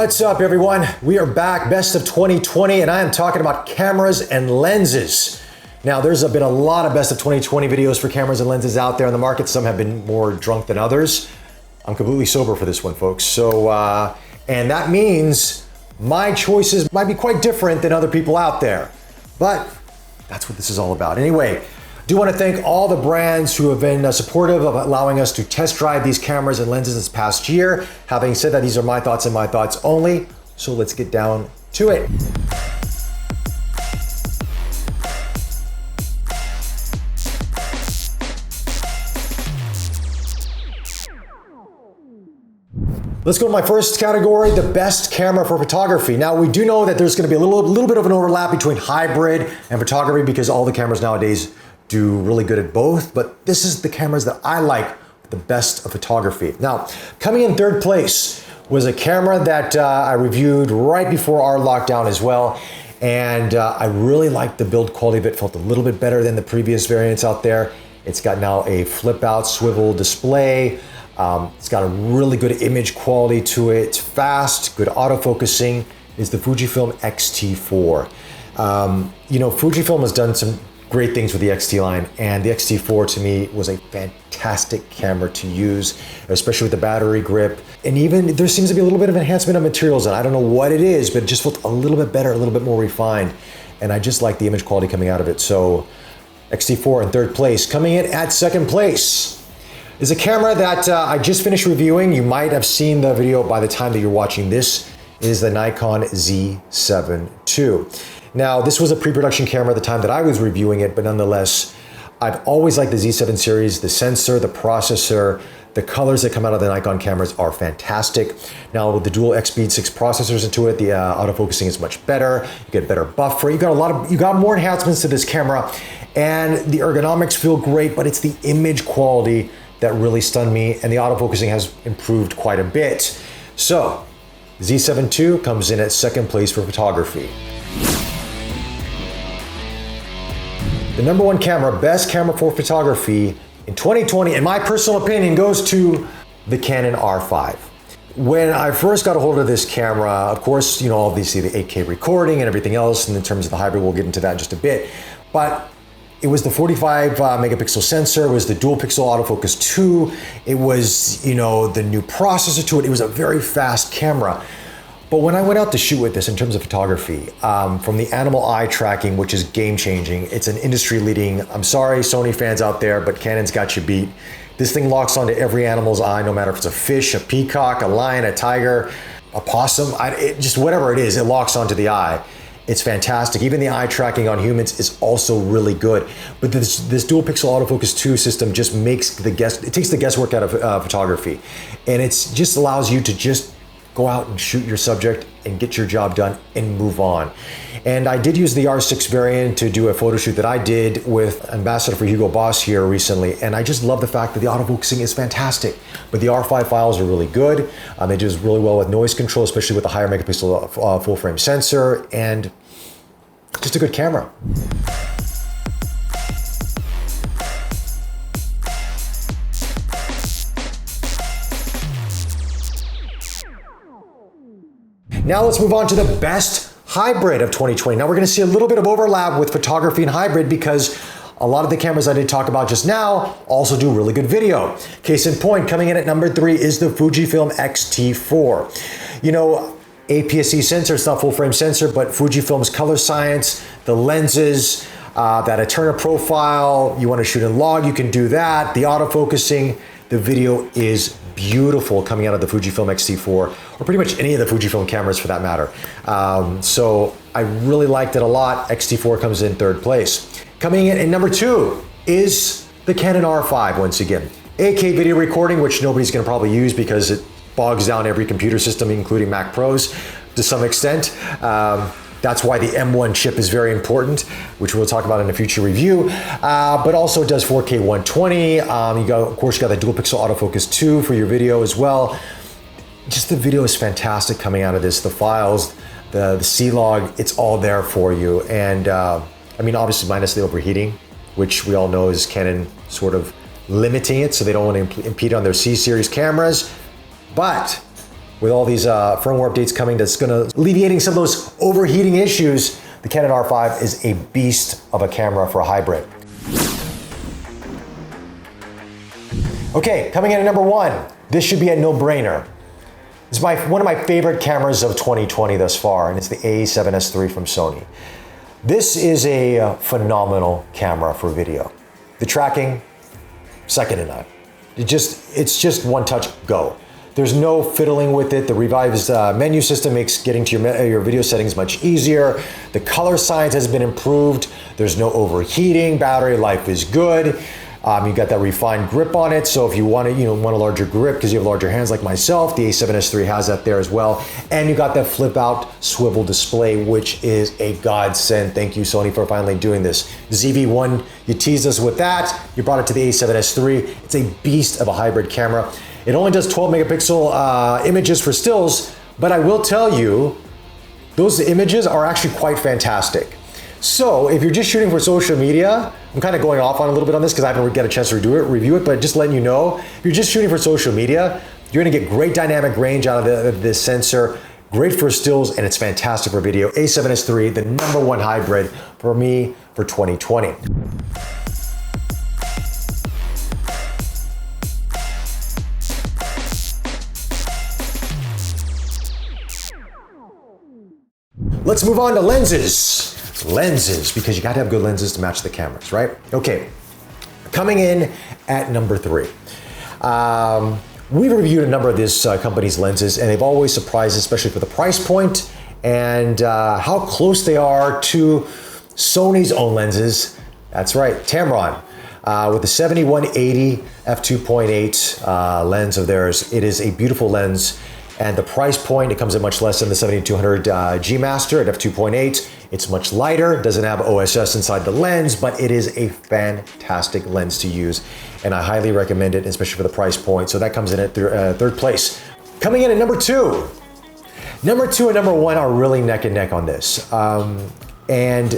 What's up, everyone? We are back, best of 2020, and I am talking about cameras and lenses. Now, there's been a lot of best of 2020 videos for cameras and lenses out there in the market. Some have been more drunk than others. I'm completely sober for this one, folks. So, and that means my choices might be quite different than other people out there, but that's what this is all about. Anyway, I do want to thank all the brands who have been supportive of allowing us to test drive these cameras and lenses this past year. Having said that, these are my thoughts and my thoughts only. So let's get down to it. Let's go to my first category, the best camera for photography. Now, we do know that there's going to be a little bit of an overlap between hybrid and photography because all the cameras nowadays do really good at both, but this is the cameras that I like the best of photography. Now, coming in third place was a camera that I reviewed right before our lockdown as well, and I really liked the build quality of it. Felt a little bit better than the previous variants out there. It's got now a flip out swivel display. It's got a really good image quality to it. It's fast, good autofocusing. It's the Fujifilm X-T4. You know, Fujifilm has done some great things with the X-T line, and the X-T4 to me was a fantastic camera to use, especially with the battery grip. And even there seems to be a little bit of enhancement of materials, and I don't know what it is, but it just felt a little bit better, a little bit more refined. And I just like the image quality coming out of it. So X-T4 in third place. Coming in at second place is a camera that I just finished reviewing. You might have seen the video by the time that you're watching this. It is the Nikon Z7 II. Now, this was a pre-production camera at the time that I was reviewing it, but nonetheless, I've always liked the Z7 series. The sensor, the processor, the colors that come out of the Nikon cameras are fantastic. Now, with the dual X-Speed 6 processors into it, the autofocusing is much better. You get better buffer. You got more enhancements to this camera, and the ergonomics feel great, but it's the image quality that really stunned me, and the autofocusing has improved quite a bit. So, Z7 II comes in at second place for photography. The number one camera, best camera for photography in 2020, in my personal opinion, goes to the Canon R5. When I first got a hold of this camera, of course, you know, obviously the 8K recording and everything else, and in terms of the hybrid, we'll get into that in just a bit, but it was the 45 megapixel sensor, it was the dual pixel autofocus 2, it was, you know, the new processor to it. It was a very fast camera. But when I went out to shoot with this in terms of photography, from the animal eye tracking, which is game changing, it's an industry leading, I'm sorry Sony fans out there, but Canon's got you beat. This thing locks onto every animal's eye, no matter if it's a fish, a peacock, a lion, a tiger, a possum, just whatever it is, it locks onto the eye. It's fantastic. Even the eye tracking on humans is also really good. But this dual pixel autofocus 2 system just makes it takes the guesswork out of photography. And it just allows you to just go out and shoot your subject and get your job done and move on. And I did use the R6 variant to do a photo shoot that I did with Ambassador for Hugo Boss here recently. And I just love the fact that the autofocusing is fantastic. But the R5 files are really good. They do really well with noise control, especially with the higher megapixel full frame sensor, and just a good camera. Now let's move on to the best hybrid of 2020. Now we're going to see a little bit of overlap with photography and hybrid because a lot of the cameras I did talk about just now also do really good video. Case in point, coming in at number 3 is the Fujifilm X-T4. You know, APS-C sensor, it's not full frame sensor, but Fujifilm's color science, the lenses, that Eterna profile, you want to shoot in log, you can do that. The autofocusing, the video is beautiful coming out of the Fujifilm X-T4, or pretty much any of the Fujifilm cameras for that matter. So I really liked it a lot. X-T4 comes in third place. Coming in at number 2 is the Canon R5 once again. 8K video recording, which nobody's going to probably use because it bogs down every computer system, including Mac Pros to some extent. That's why the M1 chip is very important, which we'll talk about in a future review. But also it does 4K 120. Of course, you got the dual pixel autofocus 2 for your video as well. Just the video is fantastic coming out of this. The files, the C-Log, it's all there for you. And I mean, obviously minus the overheating, which we all know is Canon sort of limiting it, so they don't want to impede on their C-series cameras. But with all these firmware updates coming, that's gonna alleviating some of those overheating issues. The Canon R5 is a beast of a camera for a hybrid. Okay, coming in at number 1. This should be a no-brainer. It's one of my favorite cameras of 2020 thus far, and it's the A7S III from Sony. This is a phenomenal camera for video. The tracking, second to none. It's just one touch, go. There's no fiddling with it. The revised menu system makes getting to your video settings much easier. The color science has been improved. There's no overheating. Battery life is good. You got that refined grip on it, so if you want a larger grip because you have larger hands like myself, the A7S III has that there as well. And you got that flip out swivel display, which is a godsend. Thank you, Sony, for finally doing this. ZV-1, you teased us with that. You brought it to the A7S III. It's a beast of a hybrid camera. It only does 12 megapixel images for stills, but I will tell you, those images are actually quite fantastic. So if you're just shooting for social media, I'm kind of going off on a little bit on this because I haven't got a chance to review it, but just letting you know, if you're just shooting for social media, you're gonna get great dynamic range out of this sensor, great for stills, and it's fantastic for video. A7S III, the #1 hybrid for me for 2020. Let's move on to lenses. Lenses, because you gotta have good lenses to match the cameras, right? Okay, coming in at number 3. We've reviewed a number of this company's lenses, and they've always surprised, especially for the price point and how close they are to Sony's own lenses. That's right, Tamron. With the 7180 f2.8 lens of theirs, it is a beautiful lens. And the price point, it comes at much less than the 7200 G Master at f2.8. It's much lighter, doesn't have OSS inside the lens, but it is a fantastic lens to use. And I highly recommend it, especially for the price point. So that comes in at third place. Coming in at number 2. Number 2 and number 1 are really neck and neck on this. And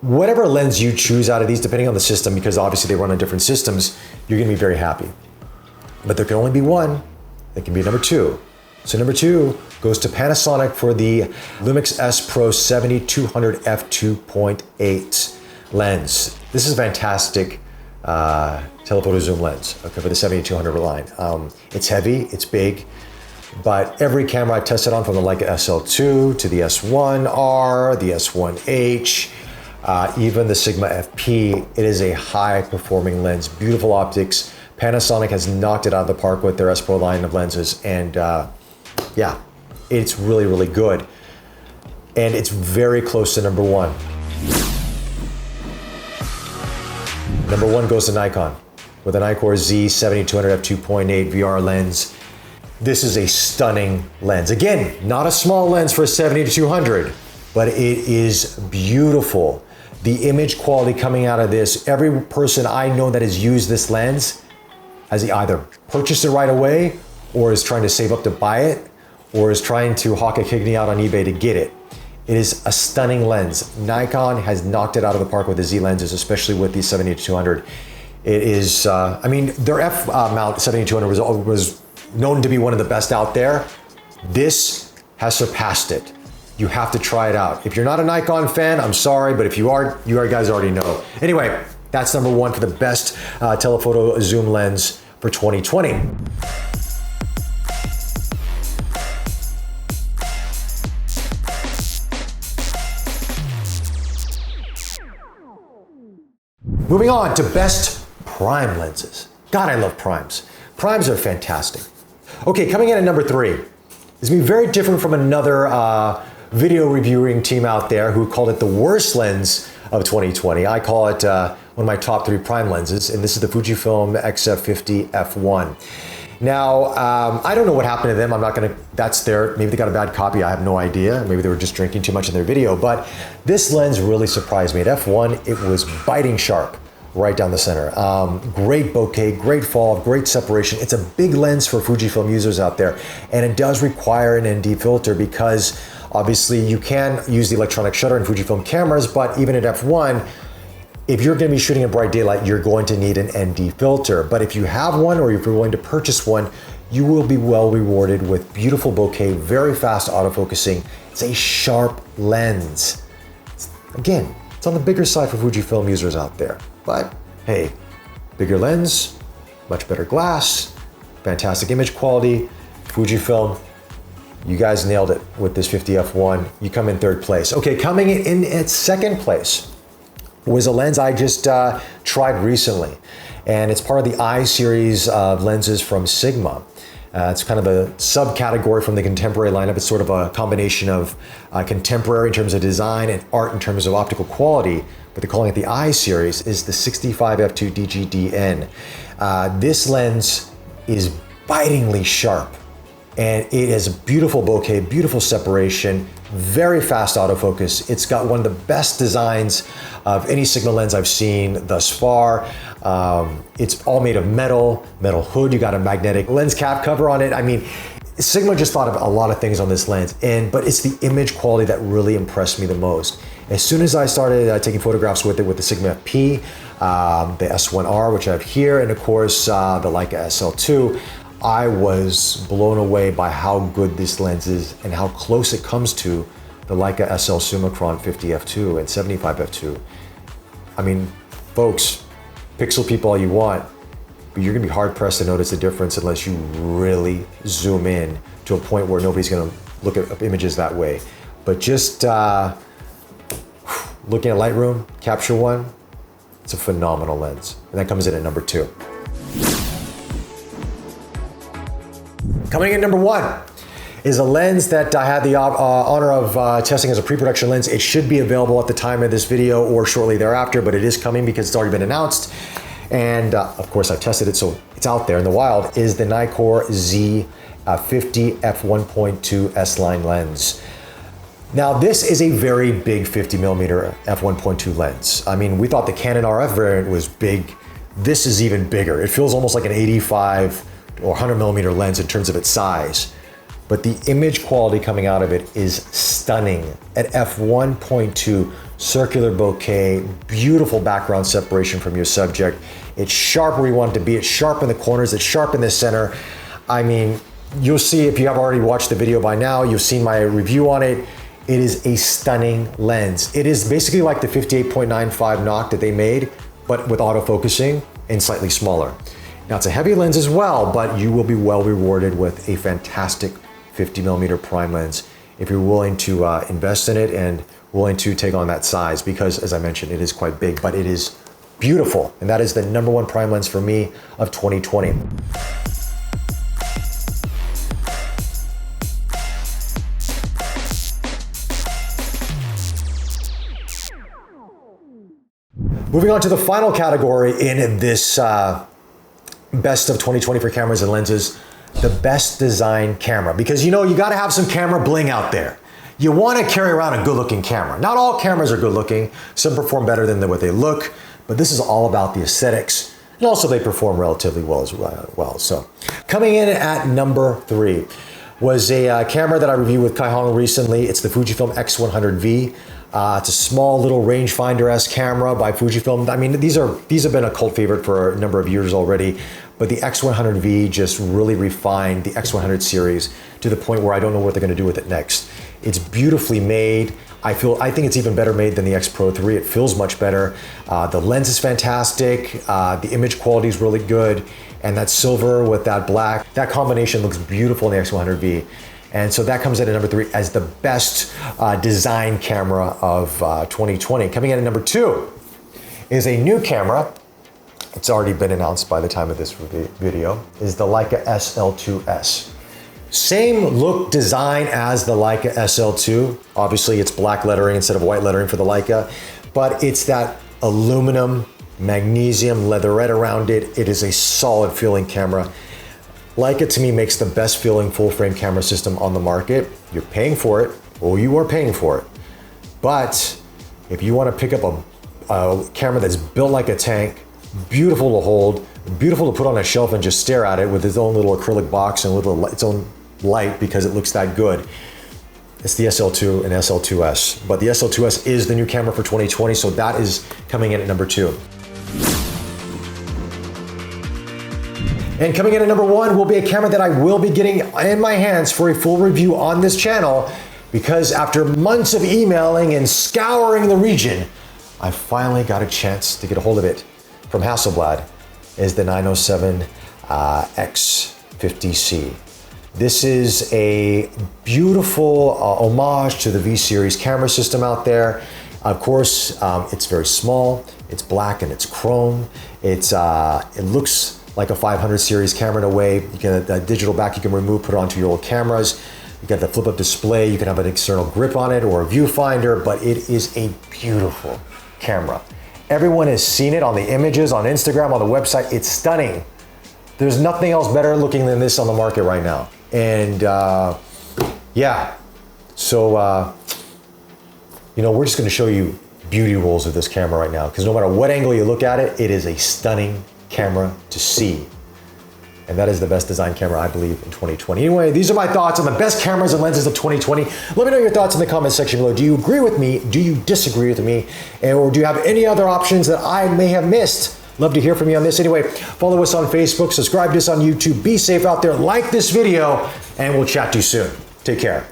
whatever lens you choose out of these, depending on the system, because obviously they run on different systems, you're gonna be very happy. But there can only be one that can be number 2. So number 2 goes to Panasonic for the Lumix S Pro 7200 f2.8 lens. This is a fantastic telephoto zoom lens, okay, for the 7200 line. It's heavy, it's big, but every camera I've tested on, from the Leica SL2 to the S1R, the S1H, even the Sigma FP, it is a high performing lens, beautiful optics. Panasonic has knocked it out of the park with their S Pro line of lenses, and yeah, it's really, really good. And it's very close to number 1. Number 1 goes to Nikon with a Nikkor Z 7200 f2.8 VR lens. This is a stunning lens. Again, not a small lens for a 70-200, but it is beautiful. The image quality coming out of this, every person I know that has used this lens has either purchased it right away, or is trying to save up to buy it, or is trying to hawk a kidney out on eBay to get it. It is a stunning lens. Nikon has knocked it out of the park with the Z lenses, especially with the 70-200. It is, I mean, their F mount 70-200 was known to be one of the best out there. This has surpassed it. You have to try it out. If you're not a Nikon fan, I'm sorry, but if you are, guys already know. Anyway, that's number 1 for the best telephoto zoom lens for 2020. Moving on to best prime lenses. God, I love primes. Primes are fantastic. Okay, coming in at number 3. It's gonna be very different from another video reviewing team out there who called it the worst lens of 2020. I call it one of my top 3 prime lenses, and this is the Fujifilm X-F50 f1. Now, I don't know what happened to them. I'm not gonna, that's their, maybe they got a bad copy, I have no idea. Maybe they were just drinking too much in their video, but this lens really surprised me. At f1, it was biting sharp right down the center. Great bokeh, great fall, great separation. It's a big lens for Fujifilm users out there, and it does require an ND filter because obviously you can use the electronic shutter in Fujifilm cameras, but even at f1, if you're gonna be shooting in bright daylight, you're going to need an ND filter. But if you have one, or if you're willing to purchase one, you will be well rewarded with beautiful bokeh, very fast autofocusing. It's a sharp lens. Again, it's on the bigger side for Fujifilm users out there. But hey, bigger lens, much better glass, fantastic image quality. Fujifilm, you guys nailed it with this 50 f1. You come in third place. Okay, coming in at second place was a lens I just tried recently. And it's part of the I series of lenses from Sigma. It's kind of a subcategory from the contemporary lineup. It's sort of a combination of contemporary in terms of design and art in terms of optical quality, but they're calling it the I series, is the 65 f2 DGDN. This lens is bitingly sharp, and it has a beautiful bokeh, beautiful separation, very fast autofocus. It's got one of the best designs of any Sigma lens I've seen thus far. It's all made of metal hood. You got a magnetic lens cap cover on it. I mean, Sigma just thought of a lot of things on this lens, but it's the image quality that really impressed me the most. As soon as I started taking photographs with it with the Sigma FP, the S1R, which I have here, and of course the Leica SL2, I was blown away by how good this lens is and how close it comes to the Leica SL Summicron 50 f2 and 75 f2. I mean, folks, pixel people all you want, but you're gonna be hard pressed to notice the difference unless you really zoom in to a point where nobody's gonna look at images that way. But just looking at Lightroom, Capture One, it's a phenomenal lens. And that comes in at number 2. Coming in number 1 is a lens that I had the honor of testing as a pre-production lens. It should be available at the time of this video or shortly thereafter, but it is coming because it's already been announced. And of course I've tested it, so it's out there in the wild, is the Nikkor Z 50 f1.2 S-line lens. Now this is a very big 50mm f1.2 lens. I mean, we thought the Canon RF variant was big. This is even bigger. It feels almost like an 85 or 100mm lens in terms of its size. But the image quality coming out of it is stunning. At f1.2, circular bokeh, beautiful background separation from your subject. It's sharp where you want it to be. It's sharp in the corners, it's sharp in the center. I mean, you'll see if you have already watched the video by now, you've seen my review on it. It is a stunning lens. It is basically like the 58.95 Nock that they made, but with autofocusing and slightly smaller. Now it's a heavy lens as well, but you will be well rewarded with a fantastic 50mm prime lens if you're willing to invest in it and willing to take on that size, because as I mentioned, it is quite big, but it is beautiful. And that is the number 1 prime lens for me of 2020. Moving on to the final category in this best of 2020 for cameras and lenses, the best design camera. Because you know, you gotta have some camera bling out there. You wanna carry around a good looking camera. Not all cameras are good looking. Some perform better than what they look, but this is all about the aesthetics. And also they perform relatively well as well. So coming in at number 3 was a camera that I reviewed with Kai Hong recently. It's the Fujifilm X100V. It's a small little rangefinder-esque camera by Fujifilm. I mean, these have been a cult favorite for a number of years already, but the X100V just really refined the X100 series to the point where I don't know what they're gonna do with it next. It's beautifully made. I think it's even better made than the X Pro 3. It feels much better. The lens is fantastic. The image quality is really good. And that silver with that black, that combination looks beautiful in the X100V. And so that comes in at number 3 as the best design camera of 2020. Coming in at number 2 is a new camera. It's already been announced by the time of this video, is the Leica SL2S. Same look design as the Leica SL2. Obviously it's black lettering instead of white lettering for the Leica, but it's that aluminum, magnesium, leatherette around it. It is a solid feeling camera. Leica to me makes the best feeling full frame camera system on the market. You're paying for it, or you are paying for it. But if you want to pick up a camera that's built like a tank, beautiful to hold, beautiful to put on a shelf and just stare at it with its own little acrylic box and with its own light because it looks that good, it's the SL2 and SL2S. But the SL2S is the new camera for 2020, so that is coming in at number 2. And coming in at number 1 will be a camera that I will be getting in my hands for a full review on this channel, because after months of emailing and scouring the region, I finally got a chance to get a hold of it from Hasselblad. Is the 907 X50C. This is a beautiful homage to the V series camera system out there. Of course, it's very small, it's black and it's chrome. It looks like a 500 series camera in a way. You get a digital back you can remove, put it onto your old cameras. You got the flip up display, you can have an external grip on it or a viewfinder, but it is a beautiful camera. Everyone has seen it on the images, on Instagram, on the website. It's stunning. There's nothing else better looking than this on the market right now. And yeah, so you know, we're just gonna show you beauty rules of this camera right now, because no matter what angle you look at it, it is a stunning camera to see. And that is the best design camera, I believe, in 2020. Anyway, these are my thoughts on the best cameras and lenses of 2020. Let me know your thoughts in the comment section below. Do you agree with me? Do you disagree with me? Or do you have any other options that I may have missed? Love to hear from you on this. Anyway, follow us on Facebook, subscribe to us on YouTube. Be safe out there, like this video, and we'll chat to you soon. Take care.